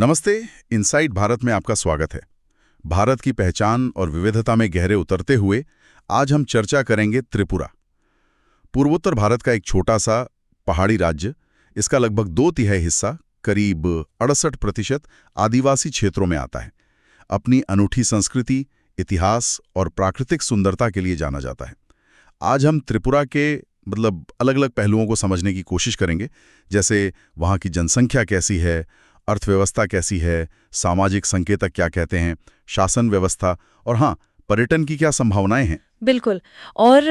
नमस्ते। इनसाइट भारत में आपका स्वागत है। भारत की पहचान और विविधता में गहरे उतरते हुए आज हम चर्चा करेंगे त्रिपुरा। पूर्वोत्तर भारत का एक छोटा सा पहाड़ी राज्य। इसका लगभग 2/3 हिस्सा, करीब 68% आदिवासी क्षेत्रों में आता है। अपनी अनूठी संस्कृति, इतिहास और प्राकृतिक सुंदरता के लिए जाना जाता है। आज हम त्रिपुरा के अलग अलग पहलुओं को समझने की कोशिश करेंगे, जैसे वहाँ की जनसंख्या कैसी है, अर्थव्यवस्था कैसी है, सामाजिक संकेतक क्या कहते हैं, शासन व्यवस्था और हाँ, पर्यटन की क्या संभावनाएं हैं। बिल्कुल। और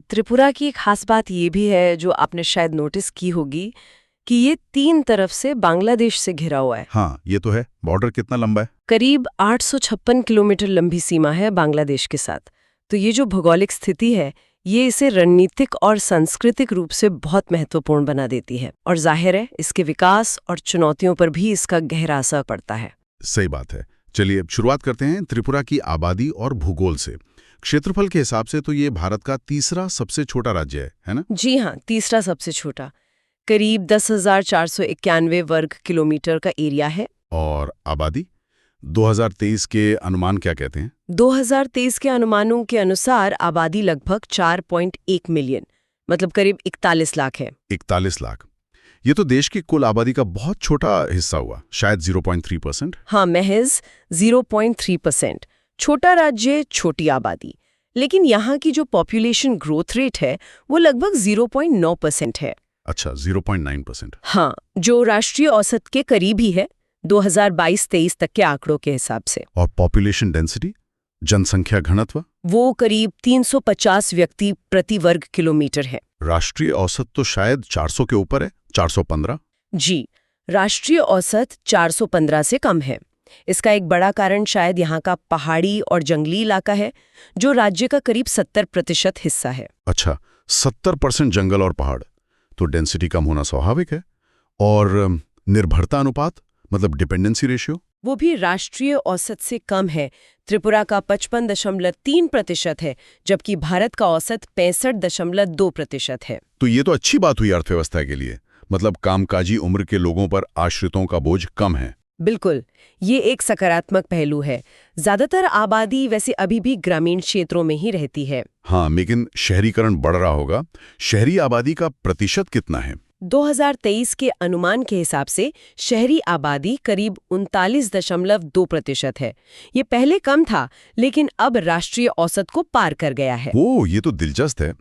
त्रिपुरा की एक खास बात ये भी है जो आपने शायद नोटिस की होगी कि ये 3 तरफ से बांग्लादेश से घिरा हुआ है। हाँ, ये तो है। बॉर्डर कितना लंबा है? करीब 856 किलोमीटर लंबी सीमा है बांग्लादेश के साथ। तो ये जो भौगोलिक स्थिति है, ये इसे रणनीतिक और सांस्कृतिक रूप से बहुत महत्वपूर्ण बना देती है, और जाहिर है इसके विकास और चुनौतियों पर भी इसका गहरा असर पड़ता है। सही बात है। चलिए अब शुरुआत करते हैं त्रिपुरा की आबादी और भूगोल से। क्षेत्रफल के हिसाब से तो ये भारत का तीसरा सबसे छोटा राज्य है ना? जी हाँ, तीसरा सबसे छोटा। करीब 10,491 वर्ग किलोमीटर का एरिया है। और आबादी 2023 के अनुमान क्या कहते हैं? 2023 के अनुमानों के अनुसार आबादी लगभग 4.1 मिलियन, मतलब करीब 41 लाख है। 41 लाख। ये तो देश की कुल आबादी का बहुत छोटा हिस्सा हुआ, शायद 0.3%। हाँ, महज 0.3%। छोटा राज्य, छोटी आबादी। लेकिन यहाँ की जो पॉपुलेशन ग्रोथ रेट है वो लगभग 0.9% है। अच्छा, 0.9%। हाँ, जो राष्ट्रीय औसत के करीब ही है 2022-23 तक के आंकड़ों के हिसाब से। और पॉपुलेशन डेंसिटी, जनसंख्या घनत्व, वो करीब 350 व्यक्ति प्रति वर्ग किलोमीटर है। राष्ट्रीय औसत तो शायद 400 के ऊपर है, 415। जी, राष्ट्रीय औसत 415 से कम है। इसका एक बड़ा कारण शायद यहाँ का पहाड़ी और जंगली इलाका है, जो राज्य का करीब 70% हिस्सा है। अच्छा, 70% जंगल और पहाड़, तो डेंसिटी कम होना स्वाभाविक है। और निर्भरता अनुपात, मतलब डिपेंडेंसी रेशियो, वो भी राष्ट्रीय औसत से कम है। त्रिपुरा का 55.3% है, जबकि भारत का औसत 65.2% है। तो ये तो अच्छी बात हुई अर्थव्यवस्था के लिए, मतलब कामकाजी उम्र के लोगों पर आश्रितों का बोझ कम है। बिल्कुल, ये एक सकारात्मक पहलू है। ज्यादातर आबादी वैसे अभी भी ग्रामीण क्षेत्रों में ही रहती है। हाँ, लेकिन शहरीकरण बढ़ रहा होगा। शहरी आबादी का प्रतिशत कितना है? 2023 के अनुमान के हिसाब से शहरी आबादी करीब 39.2% है। ये पहले कम था, लेकिन अब राष्ट्रीय औसत को पार कर गया है। ओह, ये तो दिलचस्प है।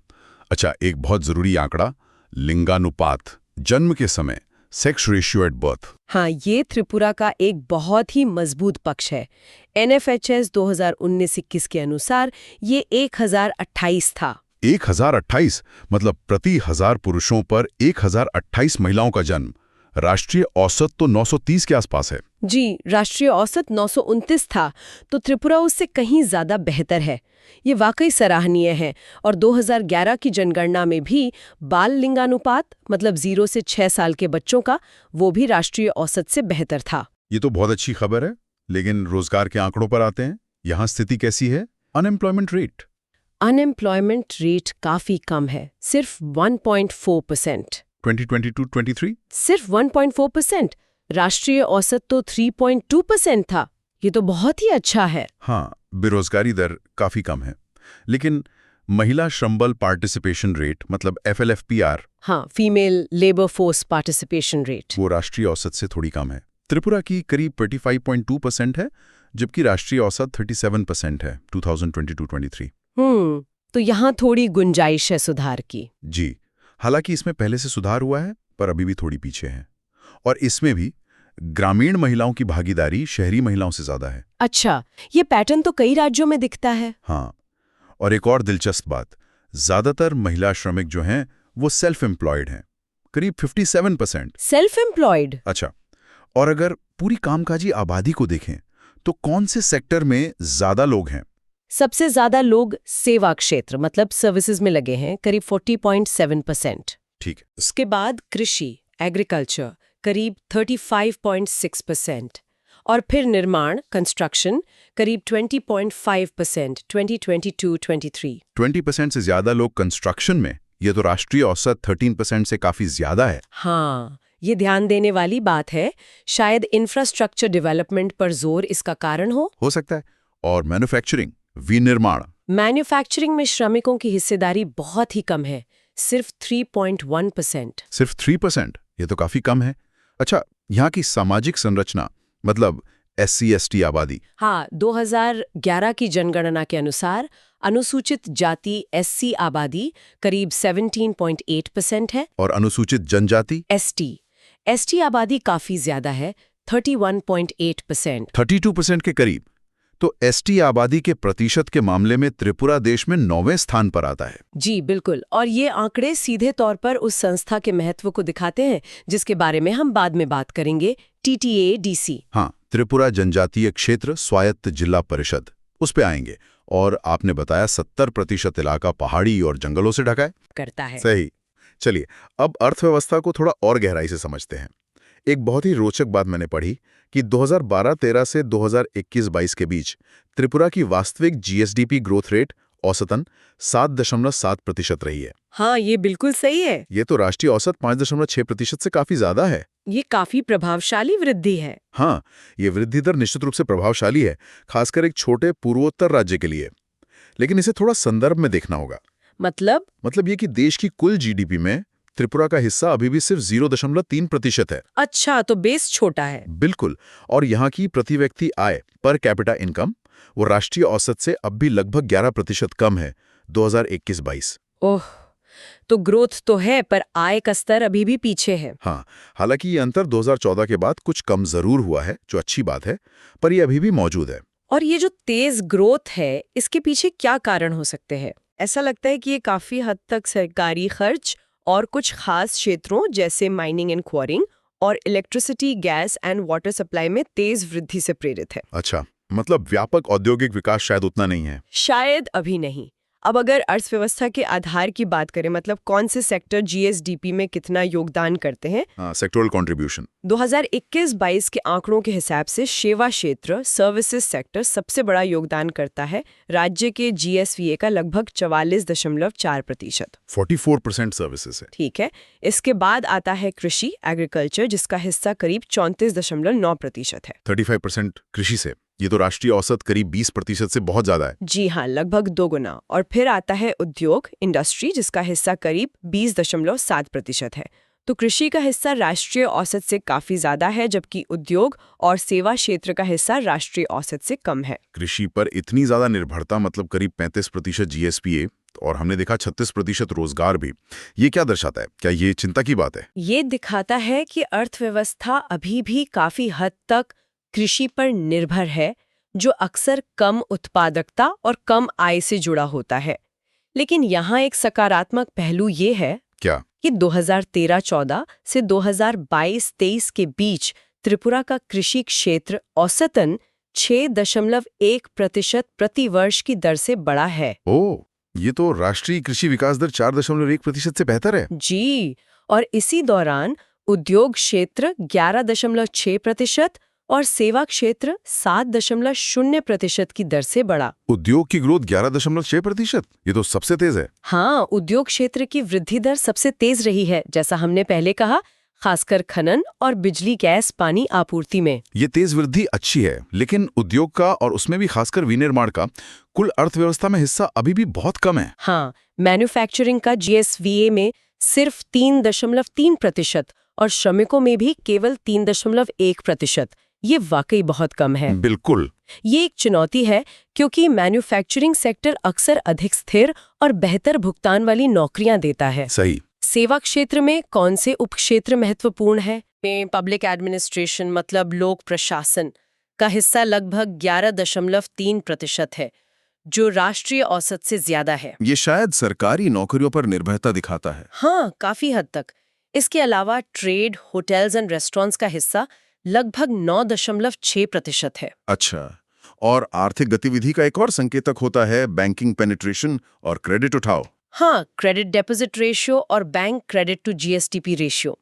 अच्छा, एक बहुत जरूरी आंकड़ा, लिंगानुपात, जन्म के समय, सेक्स रेशियो एट बर्थ। हाँ, ये त्रिपुरा का एक बहुत ही मजबूत पक्ष है। NFHS 2019-21 के अनुसार ये 1028 था। 1028, मतलब प्रति 1000 पुरुषों पर 1028 महिलाओं का जन्म। राष्ट्रीय औसत तो 930 के आसपास है। जी, राष्ट्रीय औसत 929 था, तो त्रिपुरा उससे कहीं ज्यादा बेहतर है। ये वाकई सराहनीय है। और 2011 की जनगणना में भी बाल लिंगानुपात, मतलब 0 से 6 साल के बच्चों का, वो भी राष्ट्रीय औसत से बेहतर था। ये तो बहुत अच्छी खबर है। लेकिन रोजगार के आंकड़ों पर आते हैं। यहाँ स्थिति कैसी है? अनएम्प्लॉयमेंट रेट काफी कम है, सिर्फ 1.4%। 2022-23 सिर्फ 1.4%। राष्ट्रीय औसत तो 3.2% था। ये तो बहुत ही अच्छा है। हाँ, बेरोजगारी दर काफी कम है। लेकिन महिला श्रमबल पार्टिसिपेशन रेट, मतलब FLFPR, हाँ, female labour force participation rate, वो राष्ट्रीय औसत से थोड़ी कम है। त्रिपुरा की करीब 35.2% है, जबकि राष्ट्रीय औसत 37% है 2022-23। तो यहाँ थोड़ी गुंजाइश है सुधार की। जी, हालांकि इसमें पहले से सुधार हुआ है, पर अभी भी थोड़ी पीछे है। और इसमें भी ग्रामीण महिलाओं की भागीदारी शहरी महिलाओं से ज्यादा है। अच्छा, ये पैटर्न तो कई राज्यों में दिखता है। हाँ, और एक और दिलचस्प बात, ज्यादातर महिला श्रमिक जो हैं वो सेल्फ एम्प्लॉयड हैं, करीब 57%। Self employed? अच्छा, और अगर पूरी कामकाजी आबादी को देखें तो कौन से सेक्टर में ज्यादा लोग हैं? सबसे ज्यादा लोग सेवा क्षेत्र, मतलब सर्विसेज में लगे हैं, करीब 40.7%। ठीक है। उसके बाद कृषि, एग्रीकल्चर, करीब 35.6%। और फिर निर्माण, कंस्ट्रक्शन, करीब 20.5%, 2022-23। 20% से ज्यादा लोग कंस्ट्रक्शन में, ये तो राष्ट्रीय औसत 13% से काफी ज्यादा है। हाँ, ये ध्यान देने वाली बात है। शायद इंफ्रास्ट्रक्चर डेवलपमेंट पर जोर इसका कारण हो सकता है। और मैन्युफैक्चरिंग, विनिर्माण? मैन्युफैक्चरिंग में श्रमिकों की हिस्सेदारी बहुत ही कम है, सिर्फ 3.1%। सिर्फ 3%? ये तो काफी कम है। अच्छा, यहाँ की सामाजिक संरचना, मतलब SC/ST आबादी? हाँ, 2011 की जनगणना के अनुसार अनुसूचित जाति SC आबादी करीब 17.8% है। और अनुसूचित जनजाति? ST आबादी काफी ज्यादा है, 31.8%। 32% के करीब। तो ST आबादी के प्रतिशत के मामले में त्रिपुरा देश में 9वें स्थान पर आता है। जी बिल्कुल, और ये आंकड़े सीधे तौर पर उस संस्था के महत्व को दिखाते हैं जिसके बारे में हम बाद में बात करेंगे, TTADC। हाँ, त्रिपुरा जनजातीय क्षेत्र स्वायत्त जिला परिषद, उस पे आएंगे। और आपने बताया 70% इलाका पहाड़ी और जंगलों से ढका करता है। सही। चलिए, अब अर्थव्यवस्था को थोड़ा और गहराई से समझते हैं। एक बहुत ही रोचक बात मैंने पढ़ी कि 2012-13 से 2021-22 के बीच त्रिपुरा की वास्तविक GSDP ग्रोथ रेट औसतन 7.7% रही है। हाँ, ये बिल्कुल सही है। ये तो राष्ट्रीय औसत 5.6% से काफी ज्यादा है। ये काफी प्रभावशाली वृद्धि है। हाँ, ये वृद्धि दर निश्चित रूप से प्रभावशाली है, खासकर एक छोटे पूर्वोत्तर राज्य के लिए। लेकिन इसे थोड़ा संदर्भ में देखना होगा। मतलब ये कि देश की कुल GDP में त्रिपुरा का हिस्सा अभी भी सिर्फ 0.3% है। अच्छा, तो बेस छोटा है। बिल्कुल। और यहाँ की प्रति व्यक्ति आय, पर कैपिटा इनकम, वो राष्ट्रीय औसत से अब भी लगभग 11% कम है 2021-22। ओह, तो ग्रोथ तो है पर आय का स्तर अभी भी पीछे है। हाँ, हालांकि ये अंतर 2014 के बाद कुछ कम जरूर हुआ है, जो अच्छी बात है, पर ये अभी भी मौजूद है। और ये जो तेज ग्रोथ है, इसके पीछे क्या कारण हो सकते हैं? ऐसा लगता है कि ये काफी हद तक सरकारी खर्च और कुछ खास क्षेत्रों जैसे माइनिंग एंड क्वारिंग और electricity, gas and water supply में तेज वृद्धि से प्रेरित है। अच्छा, मतलब व्यापक औद्योगिक विकास शायद उतना नहीं है। शायद अभी नहीं। अब अगर अर्थव्यवस्था के आधार की बात करें, मतलब कौन से सेक्टर GSDP में कितना योगदान करते हैं, सेक्टोरल कंट्रीब्यूशन, 2021-22 के आंकड़ों के हिसाब से सेवा क्षेत्र, सर्विसेज सेक्टर सबसे बड़ा योगदान करता है। राज्य के GSVA का लगभग 44.4%। 44% सर्विसेज है। ठीक है। इसके बाद आता है कृषि, एग्रीकल्चर, जिसका हिस्सा करीब 34.9% है। 35% कृषि से। ये तो राष्ट्रीय औसत करीब 20% से बहुत ज्यादा है। जी हाँ, लगभग 2 गुना। और फिर आता है उद्योग, इंडस्ट्री, जिसका हिस्सा करीब 20.7% है। तो कृषि का हिस्सा राष्ट्रीय औसत से काफी ज्यादा है, जबकि उद्योग और सेवा क्षेत्र का हिस्सा राष्ट्रीय औसत से कम है। कृषि पर इतनी ज्यादा निर्भरता, मतलब करीब 35% GSPA, और हमने देखा 36% रोजगार भी। ये क्या दर्शाता है? क्या ये चिंता की बात है? ये दिखाता है कि अर्थव्यवस्था अभी भी काफी हद तक कृषि पर निर्भर है, जो अक्सर कम उत्पादकता और कम आय से जुड़ा होता है। लेकिन यहाँ एक सकारात्मक पहलू ये है क्या कि 2013-14 से 2022-23 के बीच त्रिपुरा का कृषि क्षेत्र औसतन 6.1% प्रति वर्ष की दर से बढ़ा है। ओह, ये तो राष्ट्रीय कृषि विकास दर 4.1% से बेहतर है। जी, और इसी दौरान उद्योग क्षेत्र 11.6% और सेवा क्षेत्र 7.0% की दर से बढ़ा। उद्योग की ग्रोथ 11.6%, ये तो सबसे तेज है। हाँ, उद्योग क्षेत्र की वृद्धि दर सबसे तेज रही है, जैसा हमने पहले कहा, खासकर खनन और बिजली, गैस, पानी आपूर्ति में। ये तेज वृद्धि अच्छी है, लेकिन उद्योग का, और उसमें भी खासकर विनिर्माण का, कुल अर्थव्यवस्था में हिस्सा अभी भी बहुत कम है। हाँ, मैन्युफैक्चरिंग का GSVA में सिर्फ 3.3% और श्रमिकों में भी केवल 3.1%। ये वाकई बहुत कम है। बिल्कुल। ये एक चुनौती है, क्योंकि मैन्युफैक्चरिंग सेक्टर अक्सर अधिक स्थिर और बेहतर भुगतान वाली नौकरियां देता है। सही। सेवा क्षेत्र में कौन से उपक्षेत्र महत्वपूर्ण है? पब्लिक एडमिनिस्ट्रेशन, मतलब लोक प्रशासन, का हिस्सा लगभग 11.3% है, जो राष्ट्रीय औसत से ज्यादा है। ये शायद सरकारी नौकरियों पर निर्भरता दिखाता है। हाँ, काफी हद तक। इसके अलावा ट्रेड, होटल्स एंड रेस्टोरेंट्स का हिस्सा लगभग 9.6% है। अच्छा, और आर्थिक गतिविधि का एक और संकेतक होता है बैंकिंग पेनिट्रेशन और क्रेडिट उठाओ। हाँ, क्रेडिट डेपोजिट रेशियो और bank credit to GSDP ratio,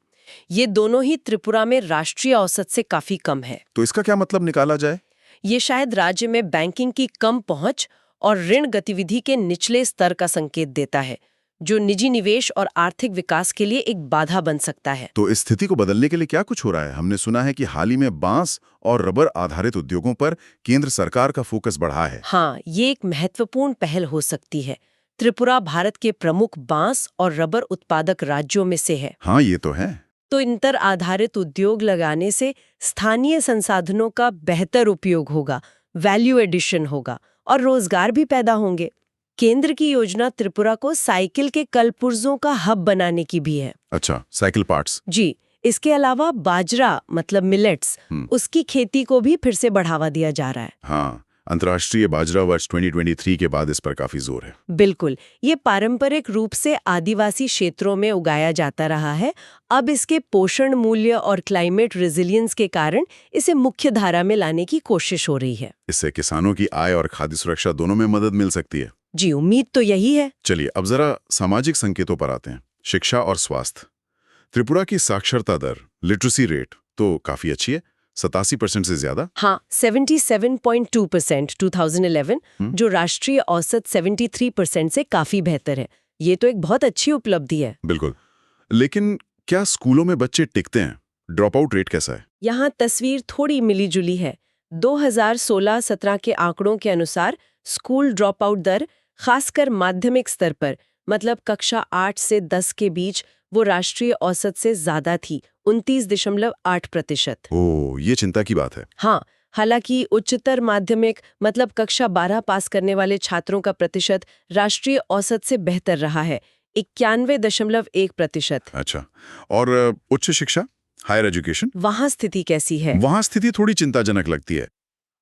ये दोनों ही त्रिपुरा में राष्ट्रीय औसत से काफी कम है। तो इसका क्या मतलब निकाला जाए? ये शायद राज्य में बैंकिंग की कम पहुंच और ऋण गतिविधि के निचले स्तर का संकेत देता है, जो निजी निवेश और आर्थिक विकास के लिए एक बाधा बन सकता है। तो इस स्थिति को बदलने के लिए क्या कुछ हो रहा है? हमने सुना है कि हाल ही में बांस और रबर आधारित उद्योगों पर केंद्र सरकार का फोकस बढ़ा है। हाँ, ये एक महत्वपूर्ण पहल हो सकती है। त्रिपुरा भारत के प्रमुख बांस और रबर उत्पादक राज्यों में से है। हाँ, ये तो है। तो इंटर आधारित उद्योग लगाने से स्थानीय संसाधनों का बेहतर उपयोग होगा, वैल्यू एडिशन होगा और रोजगार भी पैदा होंगे। केंद्र की योजना त्रिपुरा को साइकिल के कलपुर्जों का हब बनाने की भी है। अच्छा, साइकिल पार्ट्स। जी, इसके अलावा बाजरा मतलब मिलेट्स, उसकी खेती को भी फिर से बढ़ावा दिया जा रहा है। हाँ, अंतर्राष्ट्रीय बाजरा वर्ष 2023 के बाद इस पर काफी जोर है। बिल्कुल, ये पारंपरिक रूप से आदिवासी क्षेत्रों में उगाया जाता रहा है। अब इसके पोषण मूल्य और क्लाइमेट रेजिलियंस के कारण इसे मुख्य धारा में लाने की कोशिश हो रही है। इससे किसानों की आय और खाद्य सुरक्षा दोनों में मदद मिल सकती है। जी, उम्मीद तो यही है। चलिए अब जरा सामाजिक संकेतों पर आते हैं। शिक्षा और स्वास्थ्य। त्रिपुरा की साक्षरता दर, लिटरेसी रेट तो काफी अच्छी है, 87% से ज्यादा। हाँ, 77.2% 2011, जो राष्ट्रीय औसत 73% से काफी बेहतर है। ये तो एक बहुत अच्छी उपलब्धि है। बिल्कुल, लेकिन क्या स्कूलों में बच्चे टिकते हैं? ड्रॉप आउट रेट कैसा है? यहाँ तस्वीर थोड़ी मिली-जुली है। 2016-17 के आंकड़ों के अनुसार स्कूल ड्रॉप आउट दर, खासकर माध्यमिक स्तर पर, मतलब कक्षा 8 से 10 के बीच, वो राष्ट्रीय औसत से ज्यादा थी, 29.8%। ओह, ये चिंता की बात है। हाँ, हालांकि उच्चतर माध्यमिक मतलब कक्षा 12 पास करने वाले छात्रों का प्रतिशत राष्ट्रीय औसत से बेहतर रहा है, 91.1%। अच्छा, और उच्च शिक्षा, हायर एजुकेशन, वहाँ स्थिति कैसी है? वहाँ स्थिति थोड़ी चिंताजनक लगती है।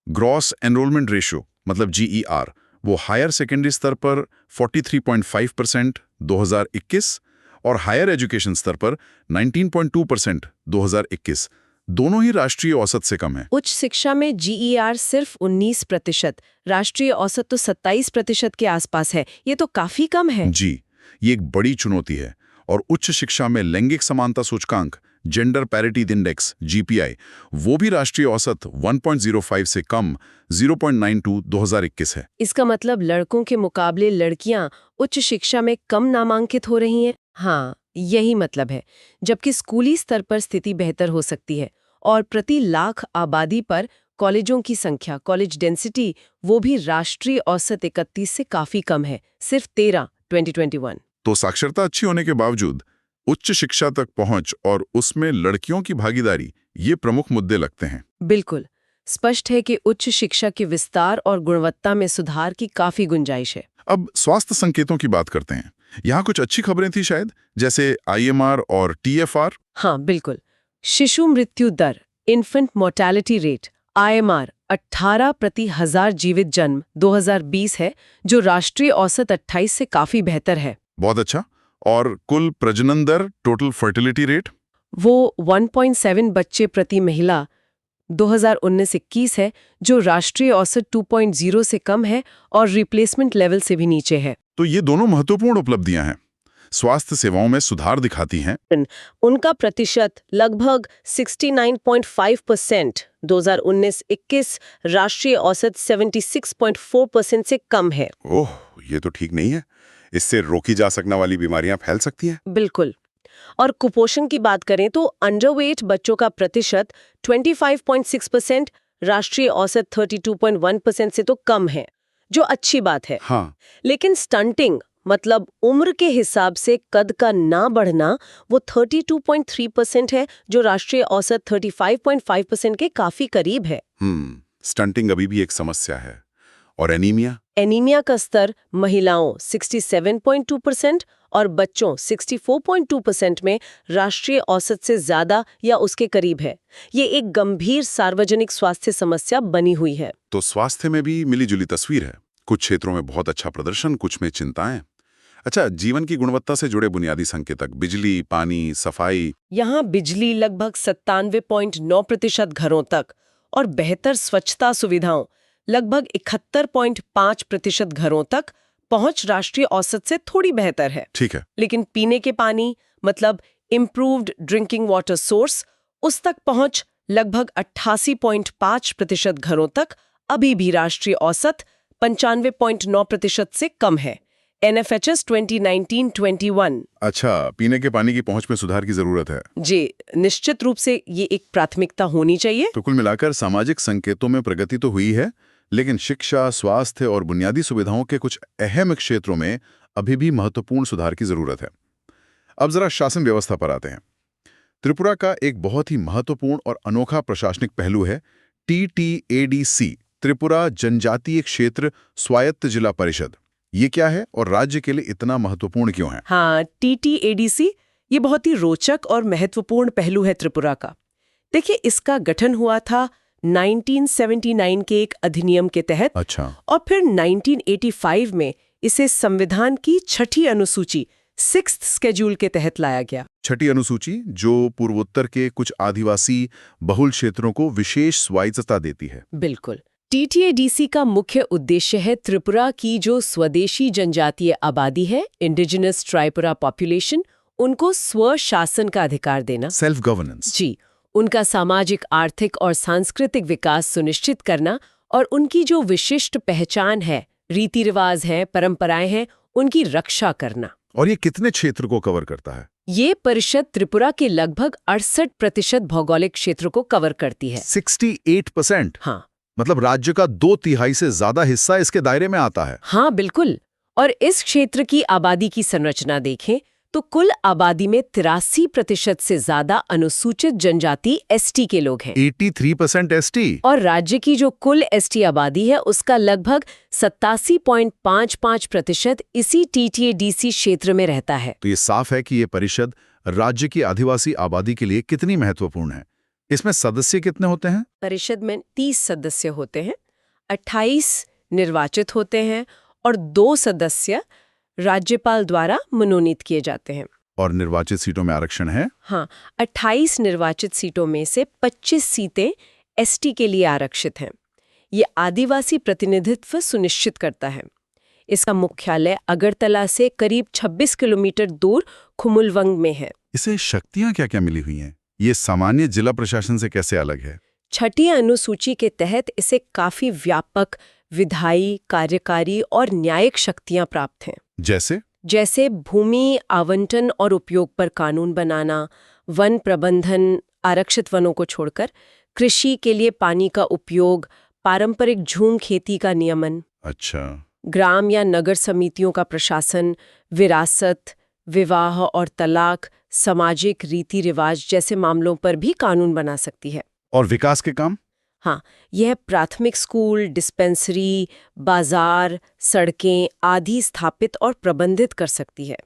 ग्रॉस एनरोलमेंट रेशियो मतलब GER, वो हायर सेकेंडरी स्तर पर 43.5% 2021 और हायर एजुकेशन स्तर पर 19.2% 2021, दोनों ही राष्ट्रीय औसत से कम है। उच्च शिक्षा में GER सिर्फ 19%, राष्ट्रीय औसत तो 27% के आसपास है। ये तो काफी कम है। जी, ये एक बड़ी चुनौती है। और उच्च शिक्षा में लैंगिक समानता सूचकांक, जेंडर पैरिटी इंडेक्स GPI, वो भी राष्ट्रीय औसत 1.05 से कम 0.92 2021 है। इसका मतलब लड़कों के मुकाबले लड़कियां उच्च शिक्षा में कम नामांकित हो रही हैं। हाँ, यही मतलब है। जबकि स्कूली स्तर पर स्थिति बेहतर हो सकती है और प्रति लाख आबादी पर कॉलेजों की संख्या, कॉलेज डेंसिटी, वो भी राष्ट्रीय औसत 31 से काफी कम है, सिर्फ 13 2021। तो साक्षरता अच्छी होने के बावजूद उच्च शिक्षा तक पहुंच और उसमें लड़कियों की भागीदारी, ये प्रमुख मुद्दे लगते हैं। बिल्कुल, स्पष्ट है कि उच्च शिक्षा के विस्तार और गुणवत्ता में सुधार की काफी गुंजाइश है। अब स्वास्थ्य संकेतों की बात करते हैं। यहाँ कुछ अच्छी खबरें थी शायद, जैसे IMR और TFR। हाँ, बिल्कुल। शिशु मृत्यु दर, इन्फेंट मोर्टेलिटी रेट, IMR 18 प्रति 1000 जीवित जन्म 2020 है, जो राष्ट्रीय औसत 28 से काफी बेहतर है। बहुत अच्छा। और कुल प्रजनन दर, टोटल फर्टिलिटी रेट, वो 1.7 बच्चे प्रति महिला 2019-21 है, जो राष्ट्रीय औसत 2.0 से कम है और रिप्लेसमेंट लेवल से भी नीचे है। तो ये दोनों महत्वपूर्ण उपलब्धियां हैं, स्वास्थ्य सेवाओं में सुधार दिखाती हैं। उनका प्रतिशत लगभग 69.5% 2019-21, राष्ट्रीय औसत 76.4% से कम है। ओह, ये तो ठीक नहीं है। इससे रोकी जा सकने वाली बीमारियां फैल सकती हैं। बिल्कुल। और कुपोषण की बात करें तो अंडरवेट बच्चों का प्रतिशत 25.6%, राष्ट्रीय औसत 32.1% से तो कम है, जो अच्छी बात है। हाँ, लेकिन स्टंटिंग मतलब उम्र के हिसाब से कद का ना बढ़ना, वो 32.3% है, जो राष्ट्रीय औसत 35.5% के काफी करीब है। स्टंटिंग अभी भी एक समस्या है। और एनीमिया का स्तर महिलाओं 67.2% और बच्चों 64.2% में राष्ट्रीय औसत से ज्यादा या उसके करीब है। ये एक गंभीर सार्वजनिक स्वास्थ्य समस्या बनी हुई है। तो स्वास्थ्य में भी मिलीजुली तस्वीर है। कुछ क्षेत्रों में बहुत अच्छा प्रदर्शन, कुछ में चिंताएं। अच्छा, जीवन की गुणवत्ता से जुड़े बुनियादी संकेतक, बिजली, पानी, सफाई। यहाँ बिजली लगभग 97.9% घरों तक और बेहतर स्वच्छता सुविधाओं लगभग 71.5% घरों तक पहुंच राष्ट्रीय औसत से थोड़ी बेहतर है। ठीक है। लेकिन पीने के पानी मतलब इम्प्रूव्ड ड्रिंकिंग वाटर सोर्स, उस तक पहुंच लगभग 88.5% घरों तक अभी भी राष्ट्रीय औसत 95.9% से कम है। NFHS 2019-21। अच्छा, पीने के पानी की पहुंच में सुधार की जरूरत है। जी, निश्चित रूप से ये एक प्राथमिकता होनी चाहिए। तो कुल मिलाकर सामाजिक संकेतों में प्रगति तो हुई है, लेकिन शिक्षा, स्वास्थ्य और बुनियादी सुविधाओं के कुछ अहम क्षेत्रों में अभी भी महत्वपूर्ण सुधार की जरूरत है। अब जरा शासन व्यवस्था पर आते हैं। त्रिपुरा का एक बहुत ही महत्वपूर्ण और अनोखा प्रशासनिक पहलू है TTADC, त्रिपुरा जनजातीय क्षेत्र स्वायत्त जिला परिषद। ये क्या है और राज्य के लिए इतना महत्वपूर्ण क्यों है? हाँ, TTADC ये बहुत ही रोचक और महत्वपूर्ण पहलू है त्रिपुरा का। देखिए, इसका गठन हुआ था 1979 के एक अधिनियम के तहत। अच्छा। और फिर 1985 में इसे संविधान की छठी अनुसूची 6th स्केड्यूल के तहत लाया गया। छठी अनुसूची जो पूर्वोत्तर के कुछ आदिवासी बहुल क्षेत्रों को विशेष स्वायत्तता देती है। बिल्कुल। TTADC का मुख्य उद्देश्य है त्रिपुरा की जो स्वदेशी जनजातीय आबादी है, इंडिजिनस ट्राइपुरा पॉपुलेशन, उनको स्वशासन का अधिकार देना। Self governance. जी, उनका सामाजिक, आर्थिक और सांस्कृतिक विकास सुनिश्चित करना और उनकी जो विशिष्ट पहचान है, रीति रिवाज हैं, परंपराएं हैं, उनकी रक्षा करना। और ये कितने क्षेत्र को कवर करता है? ये परिषद त्रिपुरा के लगभग 68% भौगोलिक क्षेत्र को कवर करती है। 68%? हाँ। मतलब राज्य का 2/3 से ज्यादा हिस्सा इसके दायरे में आता है। हाँ, बिल्कुल। और इस क्षेत्र की आबादी की संरचना देखें तो कुल आबादी में 83% से ज्यादा अनुसूचित जनजाति ST के लोग हैं। 83% ST? और राज्य की जो कुल ST आबादी है उसका लगभग 87.55% इसी TTADC क्षेत्र में रहता है। तो ये साफ है कि ये परिषद राज्य की आदिवासी आबादी के लिए कितनी महत्वपूर्ण है। इसमें सदस्य कितने होते हैं? परिषद में 30 सदस्य होते हैं, 28 निर्वाचित होते हैं और 2 सदस्य राज्यपाल द्वारा मनोनीत किए जाते हैं। और निर्वाचित सीटों में आरक्षण है? हाँ, 28 निर्वाचित सीटों में से 25 सीटें ST के लिए आरक्षित हैं। ये आदिवासी प्रतिनिधित्व सुनिश्चित करता है। इसका मुख्यालय अगरतला से करीब 26 किलोमीटर दूर खुमुलवंग में है। इसे शक्तियां क्या-क्या मिली हुई हैं? ये सामान्य जिला प्रशासन से कैसे अलग है? छठी अनुसूची के तहत इसे काफी व्यापक विधायी, कार्यकारी और न्यायिक शक्तियां प्राप्त हैं। जैसे भूमि आवंटन और उपयोग पर कानून बनाना, वन प्रबंधन, आरक्षित वनों को छोड़कर, कृषि के लिए पानी का उपयोग, पारंपरिक झूम खेती का नियमन। अच्छा। ग्राम या नगर समितियों का प्रशासन, विरासत, विवाह और तलाक, सामाजिक रीति रिवाज जैसे मामलों पर भी कानून बना सकती है। और विकास के काम? हाँ, यह प्राथमिक स्कूल, डिस्पेंसरी, बाजार, सड़कें आदि स्थापित और प्रबंधित कर सकती है।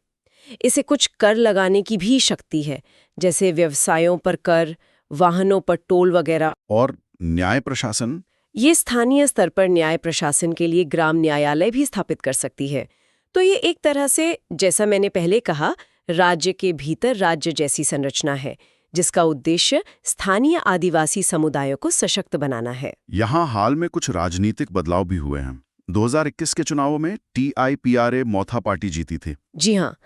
इसे कुछ कर लगाने की भी शक्ति है, जैसे व्यवसायों पर कर, वाहनों पर टोल वगैरह। और न्याय प्रशासन? ये स्थानीय स्तर पर न्याय प्रशासन के लिए ग्राम न्यायालय भी स्थापित कर सकती है। तो ये एक तरह से, जैसा मैंने पहले कहा, राज्य के भीतर राज्य जैसी संरचना है, जिसका उद्देश्य स्थानीय आदिवासी समुदायों को सशक्त बनाना है। यहाँ हाल में कुछ राजनीतिक बदलाव भी हुए हैं। 2021 के चुनावों में TIPRA मौथा पार्टी जीती थी। जी हाँ,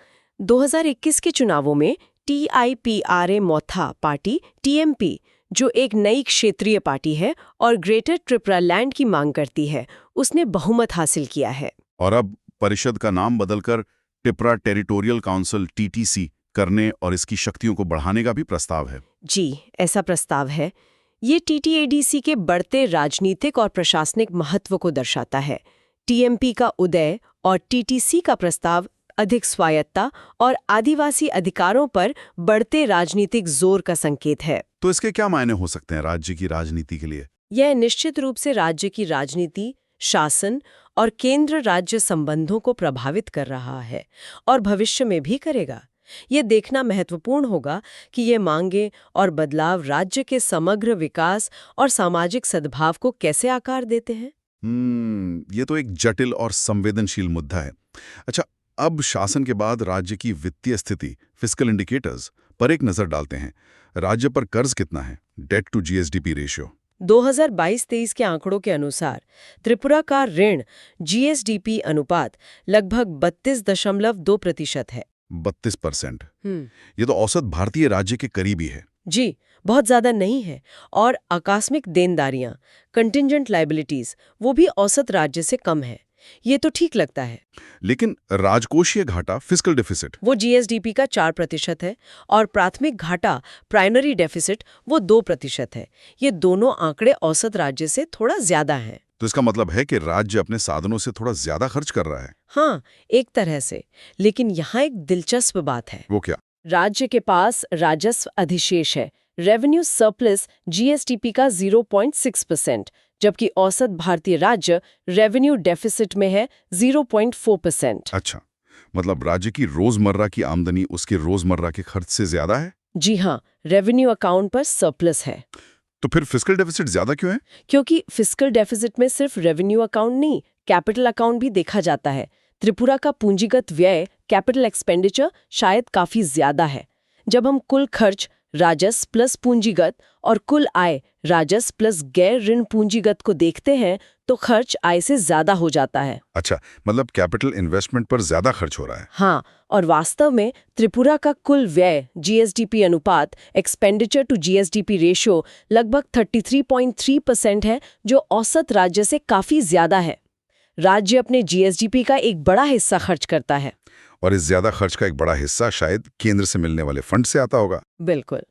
2021 के चुनावों में TIPRA मौथा पार्टी TMP, जो एक नई क्षेत्रीय पार्टी है और ग्रेटर त्रिपुरा लैंड की मांग करती है, उसने बहुमत हासिल किया है। और अब परिषद का नाम बदलकर त्रिपुरा टेरिटोरियल काउंसिल TTC करने और इसकी शक्तियों को बढ़ाने का भी प्रस्ताव है। जी, ऐसा प्रस्ताव है। ये TTADC के बढ़ते राजनीतिक और प्रशासनिक महत्व को दर्शाता है। TMP का उदय और TTC का प्रस्ताव अधिक स्वायत्ता और आदिवासी अधिकारों पर बढ़ते राजनीतिक जोर का संकेत है। तो इसके क्या मायने हो सकते हैं राज्य की राजनीति के लिए? यह निश्चित रूप से राज्य की राजनीति, शासन और केंद्र राज्य संबंधों को प्रभावित कर रहा है और भविष्य में भी करेगा। ये देखना महत्वपूर्ण होगा कि ये मांगे और बदलाव राज्य के समग्र विकास और सामाजिक सद्भाव को कैसे आकार देते हैं। ये तो एक जटिल और संवेदनशील मुद्दा है। अच्छा, अब शासन के बाद राज्य की वित्तीय स्थिति, फिस्कल इंडिकेटर्स पर एक नजर डालते हैं। राज्य पर कर्ज कितना है? डेट टू GSDP रेशियो 2022-23 के आंकड़ों के अनुसार त्रिपुरा का ऋण GSDP अनुपात लगभग 32.2% है। 32%? ये तो औसत भारतीय राज्य के करीब ही है। जी, बहुत ज्यादा नहीं है। और आकस्मिक देनदारियां, कंटिंजेंट लायबिलिटीज, वो भी औसत राज्य से कम है। ये तो ठीक लगता है। लेकिन राजकोषीय घाटा, फिस्कल डेफिसिट, वो जीएसडीपी का 4% है और प्राथमिक घाटा प्राइमरी डेफिसिट वो 2% है। ये दोनों आंकड़े औसत राज्य से थोड़ा ज्यादा हैं। तो इसका मतलब है कि राज्य अपने साधनों से थोड़ा ज्यादा खर्च कर रहा है। हाँ, एक तरह से। लेकिन यहाँ एक दिलचस्प बात है। वो क्या? राज्य के पास राजस्व अधिशेष है, रेवेन्यू सरप्लस जीएसडीपी का 0.6%, जबकि औसत भारतीय राज्य रेवेन्यू डेफिसिट में है 0.4%। अच्छा, मतलब राज्य की रोजमर्रा की आमदनी उसके रोजमर्रा के खर्च से ज्यादा है। जी हाँ, रेवेन्यू अकाउंट पर सरप्लस है। तो फिर फिस्कल डेफिसिट ज्यादा क्यों है? क्योंकि फिस्कल डेफिसिट में सिर्फ रेवेन्यू अकाउंट नहीं, कैपिटल अकाउंट भी देखा जाता है। त्रिपुरा का पूंजीगत व्यय, कैपिटल एक्सपेंडिचर, शायद काफी ज्यादा है। जब हम कुल खर्च राजस्व प्लस पूंजीगत और कुल आय राजस्व प्लस गैर ऋण पूंजीगत को देखते हैं तो खर्च आय से ज्यादा हो जाता है। अच्छा, मतलब कैपिटल इन्वेस्टमेंट पर ज्यादा खर्च हो रहा है। हाँ, और वास्तव में त्रिपुरा का कुल व्यय जीएसडीपी अनुपात, एक्सपेंडिचर टू जीएसडीपी रेशियो, लगभग 33.3% है, जो औसत राज्य से काफी ज्यादा है। राज्य अपने जीएसडीपी का एक बड़ा हिस्सा खर्च करता है। और इस ज्यादा खर्च का एक बड़ा हिस्सा शायद केंद्र से मिलने वाले फंड से आता होगा। बिल्कुल।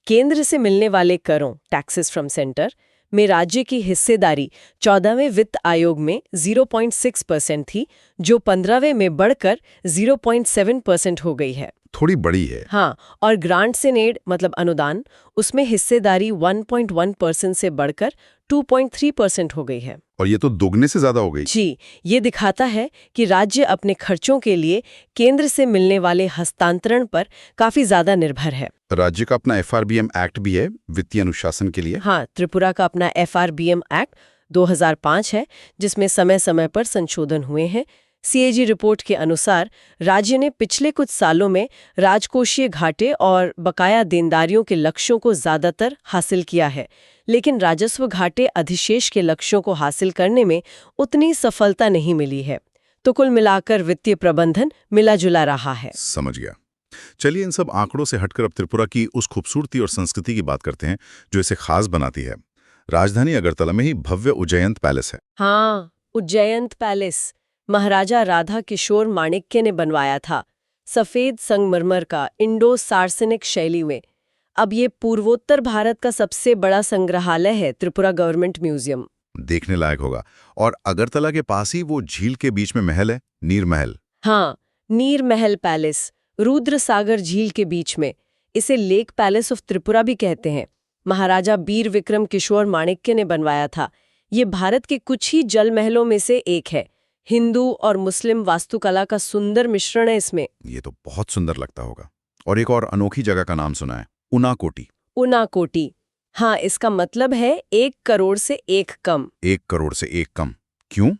केंद्र से मिलने वाले करों, टैक्सेस फ्रॉम सेंटर, में राज्य की हिस्सेदारी 14वें वित्त आयोग में 0.6% थी, जो 15वें में बढ़कर 0.7% हो गई है। थोड़ी बड़ी है। हाँ, और ग्रांट से नेड मतलब अनुदान, उसमें हिस्सेदारी 1.1% से बढ़कर 2.3% हो गई है। और ये तो दोगुने से ज्यादा हो गई। जी, ये दिखाता है कि राज्य अपने खर्चों के लिए केंद्र से मिलने वाले हस्तांतरण पर काफी ज्यादा निर्भर है। राज्य का अपना एफआरबीएम एक्ट भी है वित्तीय अनुशासन के लिए। हाँ, त्रिपुरा का अपना एफआरबीएम एक्ट 2005 है, जिसमें समय समय पर संशोधन हुए हैं। सीएजी रिपोर्ट के अनुसार राज्य ने पिछले कुछ सालों में राजकोषीय घाटे और बकाया देनदारियों के लक्ष्यों को ज्यादातर हासिल किया है, लेकिन राजस्व घाटे अधिशेष के लक्ष्यों को हासिल करने में उतनी सफलता नहीं मिली है। तो कुल मिलाकर वित्तीय प्रबंधन मिला-जुला रहा है। समझ गया। चलिए इन सब आंकड़ों से हटकर अब त्रिपुरा की उस खूबसूरती और संस्कृति की बात करते हैं जो इसे खास बनाती है। राजधानी अगरतला में ही भव्य उज्जयंत पैलेस है। हाँ, उज्जयंत पैलेस महाराजा राधा किशोर माणिक्य ने बनवाया था, सफेद संगमरमर का, इंडो सार्सेनिक शैली में। अब ये पूर्वोत्तर भारत का सबसे बड़ा संग्रहालय है, त्रिपुरा गवर्नमेंट म्यूजियम। देखने लायक होगा। और अगरतला के पास ही वो झील के बीच में महल है, नीर महल। हाँ, नीर महल पैलेस, रुद्र सागर झील के बीच में। इसे लेक पैलेस ऑफ त्रिपुरा भी कहते हैं। महाराजा बीर विक्रम किशोर माणिक्य ने बनवाया था। ये भारत के कुछ ही जल महलों में से एक है। हिंदू और मुस्लिम वास्तुकला का सुंदर मिश्रण है इसमें। ये तो बहुत सुंदर लगता होगा। और एक और अनोखी जगह का नाम सुना है, उनाकोटी। उनाकोटी, हाँ, इसका मतलब है 1 करोड़ से 1 कम। 1 करोड़ से 1 कम, क्यों?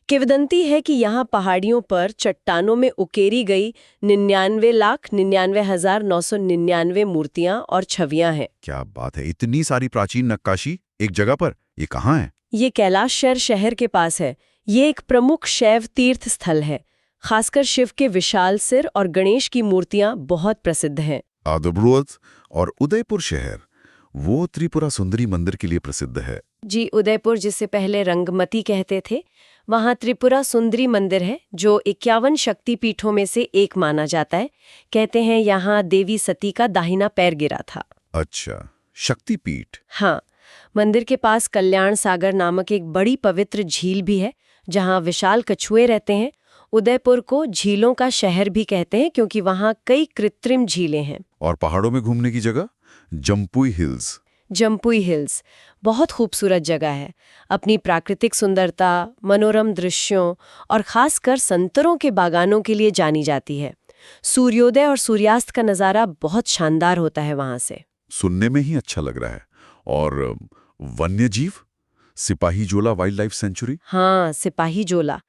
किंवदंती है कि यहाँ पहाड़ियों पर चट्टानों में उकेरी गई 99,99,999 मूर्तियां और छवियां हैं। क्या बात है, इतनी सारी प्राचीन नक्काशी एक जगह पर। ये कहाँ है? ये कैलाशर शहर के पास है। ये एक प्रमुख शैव तीर्थ स्थल है। खासकर शिव के विशाल सिर और गणेश की मूर्तियां बहुत प्रसिद्ध हैं। आदब्रुअत और उदयपुर शहर, वो त्रिपुरा सुंदरी मंदिर के लिए प्रसिद्ध है। जी, उदयपुर जिसे पहले रंगमती कहते थे, वहाँ त्रिपुरा सुंदरी मंदिर है, जो 51 शक्तिपीठों में से एक माना जाता है। कहते हैं यहाँ देवी सती का दाहिना पैर गिरा था। अच्छा, शक्तिपीठ। हाँ, मंदिर के पास कल्याण सागर नामक एक बड़ी पवित्र झील भी है, जहाँ विशाल कछुए रहते हैं। उदयपुर को झीलों का शहर भी कहते हैं क्योंकि वहाँ कई कृत्रिम झीलें हैं। और पहाड़ों में घूमने की जगह, जम्पुई हिल्स। जम्पुई हिल्स बहुत खूबसूरत जगह है। अपनी प्राकृतिक सुंदरता, मनोरम दृश्यों और खासकर संतरों के बागानों के लिए जानी जाती है। सूर्योदय और सूर्यास्त का नज़ारा बहुत शानदार होता है वहाँ से। सुनने में ही अच्छा लग रहा है। और वन्यजीव, सिपाही जोला वाइल्ड लाइफ सेंचुरी। हाँ, सिपाही जोला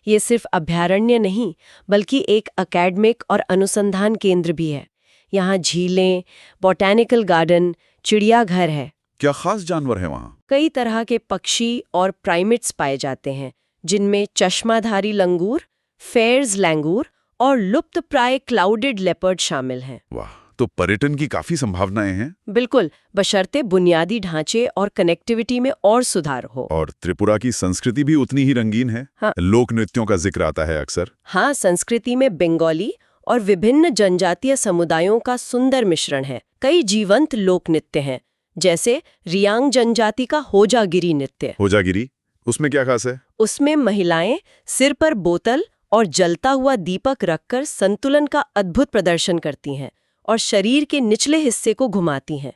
ये सिर्फ अभयारण्य नहीं बल्कि एक अकेडमिक और अनुसंधान केंद्र भी है। यहाँ झीलें, बॉटैनिकल गार्डन, चिड़ियाघर है। क्या खास जानवर है वहाँ? कई तरह के पक्षी और प्राइमेट्स पाए जाते हैं, जिनमें चश्माधारी लंगूर, फेयर्स लैंगूर और लुप्तप्राय क्लाउडेड लेपर्ड शामिल हैं। वाह, तो पर्यटन की काफी संभावनाएं हैं। बिल्कुल, बशर्ते बुनियादी ढांचे और कनेक्टिविटी में और सुधार हो। और त्रिपुरा की संस्कृति भी उतनी ही रंगीन है। हाँ। लोक नृत्यों का जिक्र आता है अक्सर। हाँ, संस्कृति में बंगाली और विभिन्न जनजातीय समुदायों का सुंदर मिश्रण है। कई जीवंत लोक नृत्य हैं, जैसे रियांग जनजाति का होजागिरी नृत्य। होजागिरी, उसमें क्या खास है? उसमें महिलाएं सिर पर बोतल और जलता हुआ दीपक रखकर संतुलन का अद्भुत प्रदर्शन करती हैं और शरीर के निचले हिस्से को घुमाती हैं।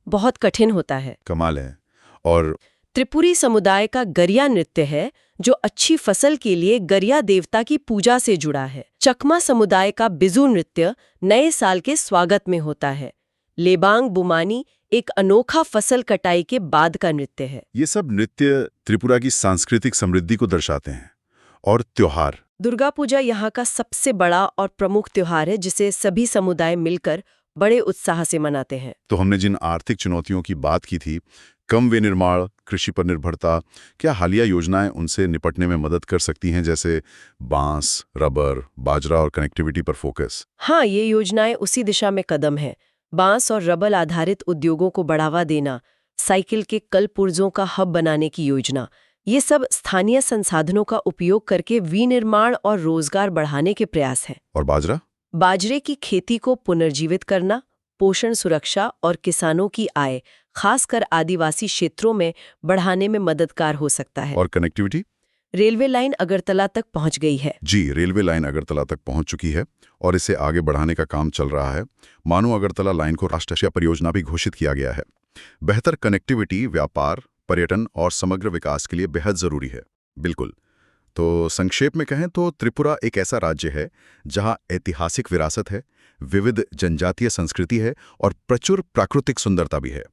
बहुत कठिन होता है। कमाल है। और त्रिपुरी समुदाय का गरिया नृत्य है, जो अच्छी फसल के लिए गरिया देवता की पूजा से जुड़ा है। चकमा समुदाय का बिजू नृत्य नए साल के स्वागत में होता है। लेबांग बुमानी एक अनोखा फसल कटाई के बाद का नृत्य है। ये सब नृत्य त्रिपुरा की सांस्कृतिक समृद्धि को दर्शाते हैं। और त्योहार, दुर्गा पूजा यहाँ का सबसे बड़ा और प्रमुख त्योहार है, जिसे सभी समुदाय मिलकर बड़े उत्साह से मनाते हैं। तो हमने जिन आर्थिक चुनौतियों की बात की थी, कम विनिर्माण, कृषि पर निर्भरता, क्या हालिया योजनाएं उनसे निपटने में मदद कर सकती हैं, जैसे बांस, रबर, बाजरा और कनेक्टिविटी पर फोकस? हाँ, ये योजनाएं उसी दिशा में कदम है। बांस और रबर आधारित उद्योगों को बढ़ावा देना, साइकिल के कल पुर्जों का हब बनाने की योजना, ये सब स्थानीय संसाधनों का उपयोग करके विनिर्माण और रोजगार बढ़ाने के प्रयास हैं। और बाजरा? बाजरे की खेती को पुनर्जीवित करना, पोषण सुरक्षा और किसानों की आय, खासकर आदिवासी क्षेत्रों में बढ़ाने में मददगार हो सकता है। और कनेक्टिविटी? रेलवे लाइन अगरतला तक पहुंच गई है। जी, रेलवे लाइन अगरतला तक पहुंच चुकी है और इसे आगे बढ़ाने का काम चल रहा है। मानो अगरतला लाइन को राष्ट्रीय परियोजना भी घोषित किया गया है। बेहतर कनेक्टिविटी व्यापार, पर्यटन और समग्र विकास के लिए बेहद जरूरी है। बिल्कुल। तो संक्षेप में कहें तो त्रिपुरा एक ऐसा राज्य है जहां ऐतिहासिक विरासत है, विविध जनजातीय संस्कृति है और प्रचुर प्राकृतिक सुंदरता भी है।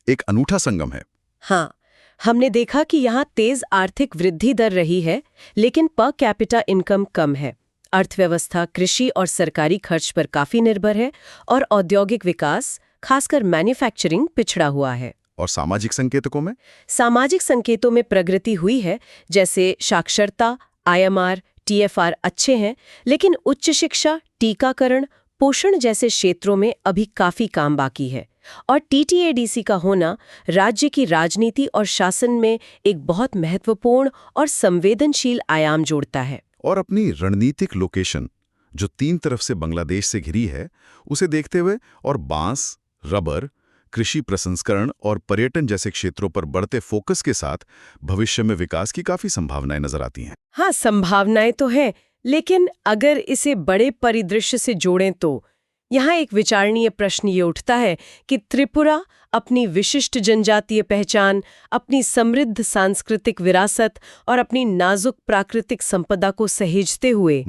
एक अनूठा संगम है। हाँ, हमने देखा कि यहाँ तेज आर्थिक वृद्धि दर रही है, लेकिन पर कैपिटा इनकम कम है। अर्थव्यवस्था कृषि और सरकारी खर्च पर काफी निर्भर है और औद्योगिक विकास, खासकर मैन्युफैक्चरिंग, पिछड़ा हुआ है। और सामाजिक संकेतकों में? सामाजिक संकेतों में प्रगति हुई है, जैसे साक्षरता, IMR, TFR अच्छे हैं, लेकिन उच्च शिक्षा, टीकाकरण, पोषण जैसे क्षेत्रों में अभी काफी काम बाकी है। और TTADC का होना राज्य की राजनीति और शासन में एक बहुत महत्वपूर्ण और संवेदनशील आयाम जोड़ता है। और अपनी रणनीतिक लोकेशन, जो 3 तरफ से बांग्लादेश से घिरी है, उसे देखते हुए और बांस, रबर, कृषि प्रसंस्करण और पर्यटन जैसे क्षेत्रों पर बढ़ते फोकस के साथ भविष्य में विकास की काफी संभावनाएं नजर आती हैं। हाँ, संभावनाएं तो हैं, लेकिन अगर इसे बड़े परिदृश्य से जोड़ें तो यहाँ एक विचारणीय प्रश्न ये उठता है कि त्रिपुरा अपनी विशिष्ट जनजातीय पहचान, अपनी समृद्ध सांस्कृतिक विरासत और अपनी नाजुक प्राकृतिक संपदा को सहेजते हुए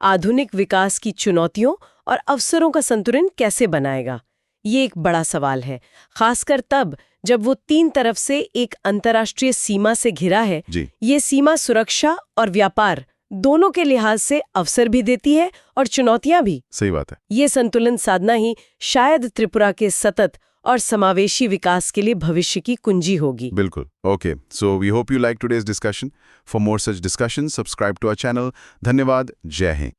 आधुनिक विकास की चुनौतियों और अवसरों का संतुलन कैसे बनाएगा? ये एक बड़ा सवाल है, खासकर तब जब वो 3 तरफ से एक अंतर्राष्ट्रीय सीमा से घिरा है। ये सीमा सुरक्षा और व्यापार दोनों के लिहाज से अवसर भी देती है और चुनौतियां भी। सही बात है। ये संतुलन साधना ही शायद त्रिपुरा के सतत और समावेशी विकास के लिए भविष्य की कुंजी होगी। बिल्कुल। Okay, so we hope you like today's discussion. For more such discussion, subscribe to our channel. धन्यवाद। जय हिंद।